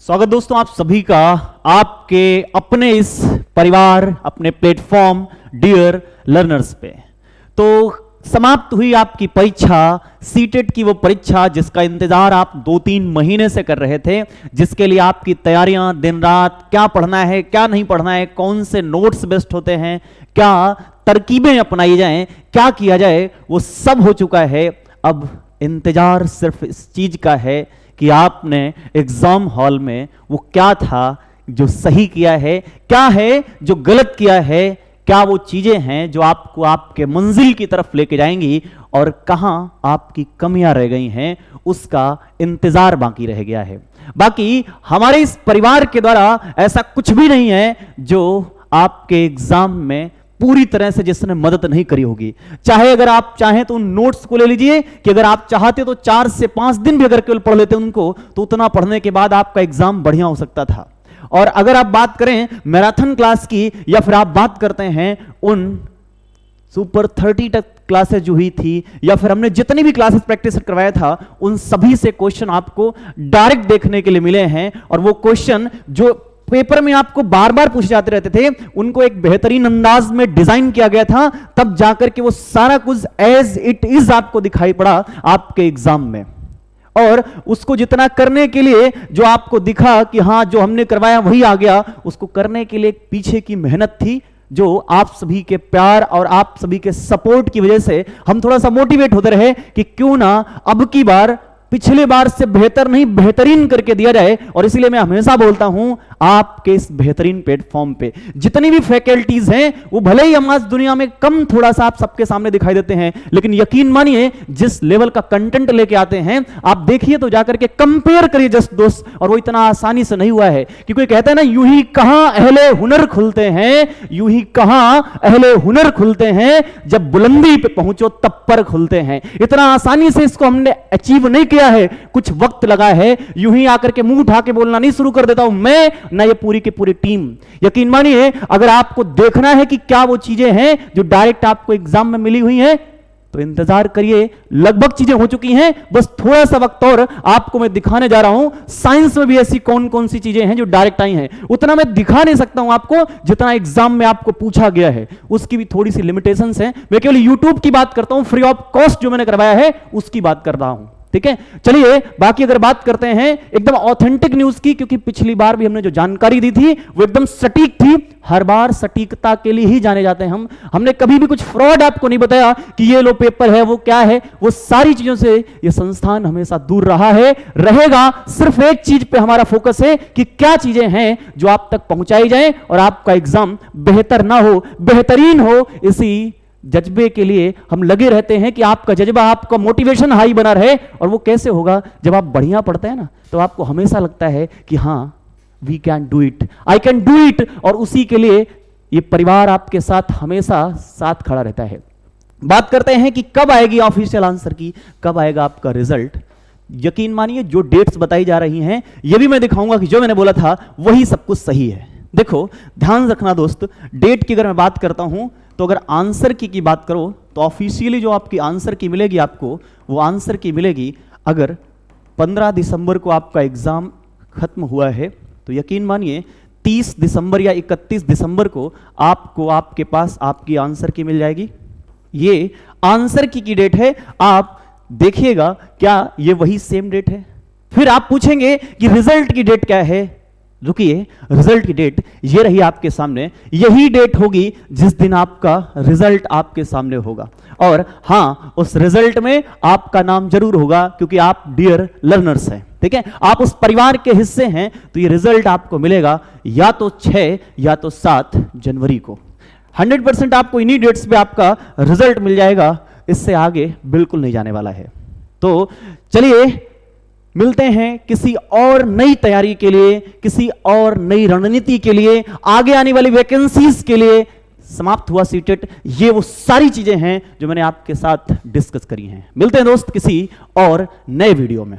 स्वागत दोस्तों आप सभी का आपके अपने इस परिवार अपने प्लेटफॉर्म डियर लर्नर्स पे। तो समाप्त हुई आपकी परीक्षा, सीटेट की वो परीक्षा जिसका इंतजार आप 2-3 महीने से कर रहे थे, जिसके लिए आपकी तैयारियां दिन रात, क्या पढ़ना है क्या नहीं पढ़ना है, कौन से नोट्स बेस्ट होते हैं, क्या तरकीबें अपनाई जाएं, क्या किया जाए, वो सब हो चुका है। अब इंतजार सिर्फ इस चीज का है कि आपने एग्जाम हॉल में वो क्या था जो सही किया है, क्या है जो गलत किया है, क्या वो चीजें हैं जो आपको आपके मंजिल की तरफ लेके जाएंगी और कहां आपकी कमियां रह गई हैं, उसका इंतजार बाकी रह गया है। बाकी हमारे इस परिवार के द्वारा ऐसा कुछ भी नहीं है जो आपके एग्जाम में पूरी तरह से जिसने मदद नहीं करी होगी। चाहे अगर आप चाहें तो उन नोट्स को ले लीजिए कि अगर आप चाहते तो 4 से 5 दिन भी अगर केवल पढ़ लेते उनको, तो उतना पढ़ने के बाद आपका एग्जाम बढ़िया हो सकता था। और अगर आप बात करें मैराथन क्लास की, या फिर आप बात करते हैं उन सुपर 30 तक क्लासेस जो हुई थी, या फिर हमने जितनी भी क्लासेस प्रैक्टिस करवाया था, उन सभी से क्वेश्चन आपको डायरेक्ट देखने के लिए मिले हैं। और वो क्वेश्चन जो पेपर में आपको बार बार पूछे जाते रहते थे, उनको एक बेहतरीन अंदाज में डिजाइन किया गया था, तब जाकर के वो सारा कुछ एज इट इज आपको दिखाई पड़ा आपके एग्जाम में। और उसको जितना करने के लिए जो आपको दिखा कि हां जो हमने करवाया वही आ गया, उसको करने के लिए एक पीछे की मेहनत थी जो आप सभी के प्यार और आप सभी के सपोर्ट की वजह से हम थोड़ा सा मोटिवेट होते रहे कि क्यों ना अब की बार पिछले बार से बेहतर नहीं बेहतरीन करके दिया जाए। और इसीलिए मैं हमेशा बोलता हूं आपके इस बेहतरीन प्लेटफॉर्म पे जितनी भी फैकल्टीज हैं, वो भले ही हम आज दुनिया में कम थोड़ा सा आप सबके सामने दिखाई देते हैं, लेकिन यकीन मानिए जिस लेवल का कंटेंट लेके आते हैं, आप देखिए तो जाकर के कंपेयर करिए जस्ट दोस्त। और वो इतना आसानी से नहीं हुआ है कि कोई कहता है ना, यूं ही कहां अहले हुनर खुलते हैं, यूं ही कहां अहले हुनर खुलते हैं, जब बुलंदी पे पहुंचो तब पर खुलते हैं। इतना आसानी से इसको हमने अचीव नहीं किया है, कुछ वक्त लगा है। यूं ही आकर के मुंह उठा के बोलना नहीं शुरू कर देता हूं मैं, ना ये पूरी की पूरी टीम। यकीन मानिए अगर आपको देखना है कि क्या वो चीजें हैं जो डायरेक्ट आपको एग्जाम में मिली हुई हैं, तो इंतजार करिए, लगभग चीजें हो चुकी हैं, बस थोड़ा सा वक्त और आपको मैं दिखाने जा रहा हूं। साइंस में भी ऐसी कौन कौन सी चीजें हैं जो डायरेक्ट आई हैं, उतना मैं दिखा नहीं सकता हूं आपको जितना एग्जाम में आपको पूछा गया है, उसकी भी थोड़ी सी लिमिटेशंस हैं। मैं केवल यूट्यूब की बात करता हूं, फ्री ऑफ कॉस्ट जो मैंने करवाया है उसकी बात कर रहा हूं, ठीक है। चलिए बाकी अगर बात करते हैं एकदम ऑथेंटिक न्यूज की, क्योंकि पिछली बार भी हमने जो जानकारी दी थी वो एकदम सटीक थी। हर बार सटीकता के लिए ही जाने जाते हैं हम। हमने कभी भी कुछ फ्रॉड आपको नहीं बताया कि ये लो पेपर है वो क्या है, वो सारी चीजों से ये संस्थान हमेशा दूर रहा है, रहेगा। सिर्फ एक चीज पे हमारा फोकस है कि क्या चीजें हैं जो आप तक पहुंचाई जाए और आपका एग्जाम बेहतर ना हो बेहतरीन हो। इसी जज्बे के लिए हम लगे रहते हैं कि आपका जज्बा, आपका मोटिवेशन हाई बना रहे। और वो कैसे होगा, जब आप बढ़िया पढ़ते हैं ना, तो आपको हमेशा लगता है कि हां we can do it, I can do it. और उसी के लिए ये परिवार आपके साथ हमेशा साथ खड़ा रहता है। बात करते हैं कि कब आएगी ऑफिशियल आंसर की, कब आएगा आपका रिजल्ट। यकीन मानिए जो डेट्स बताई जा रही हैं, ये भी मैं दिखाऊंगा कि जो मैंने बोला था वही सब कुछ सही है। देखो ध्यान रखना दोस्त, डेट की अगर मैं बात करता हूं, तो अगर आंसर की बात करो तो ऑफिशियली जो आपकी आंसर की मिलेगी आपको, वो आंसर की मिलेगी अगर 15 दिसंबर को आपका एग्जाम खत्म हुआ है, तो यकीन मानिए 30 दिसंबर या 31 दिसंबर को आपको आपके पास आपकी आंसर की मिल जाएगी। ये आंसर की डेट है। आप देखिएगा क्या ये वही सेम डेट है। फिर आप पूछेंगे कि रिजल्ट की डेट क्या है। रुकिए, रिजल्ट की डेट ये रही आपके सामने, यही डेट होगी जिस दिन आपका रिजल्ट आपके सामने होगा। और हां, उस रिजल्ट में आपका नाम जरूर होगा क्योंकि आप डियर लर्नर्स हैं, ठीक है, आप उस परिवार के हिस्से हैं। तो ये रिजल्ट आपको मिलेगा या तो 6 या तो 7 जनवरी को। 100% आपको इन्हीं डेट्स पे आपका रिजल्ट मिल जाएगा, इससे आगे बिल्कुल नहीं जाने वाला है। तो चलिए मिलते हैं किसी और नई तैयारी के लिए, किसी और नई रणनीति के लिए, आगे आने वाली वैकेंसीज के लिए। समाप्त हुआ सीटेट, ये वो सारी चीजें हैं जो मैंने आपके साथ डिस्कस करी हैं। मिलते हैं दोस्त किसी और नए वीडियो में।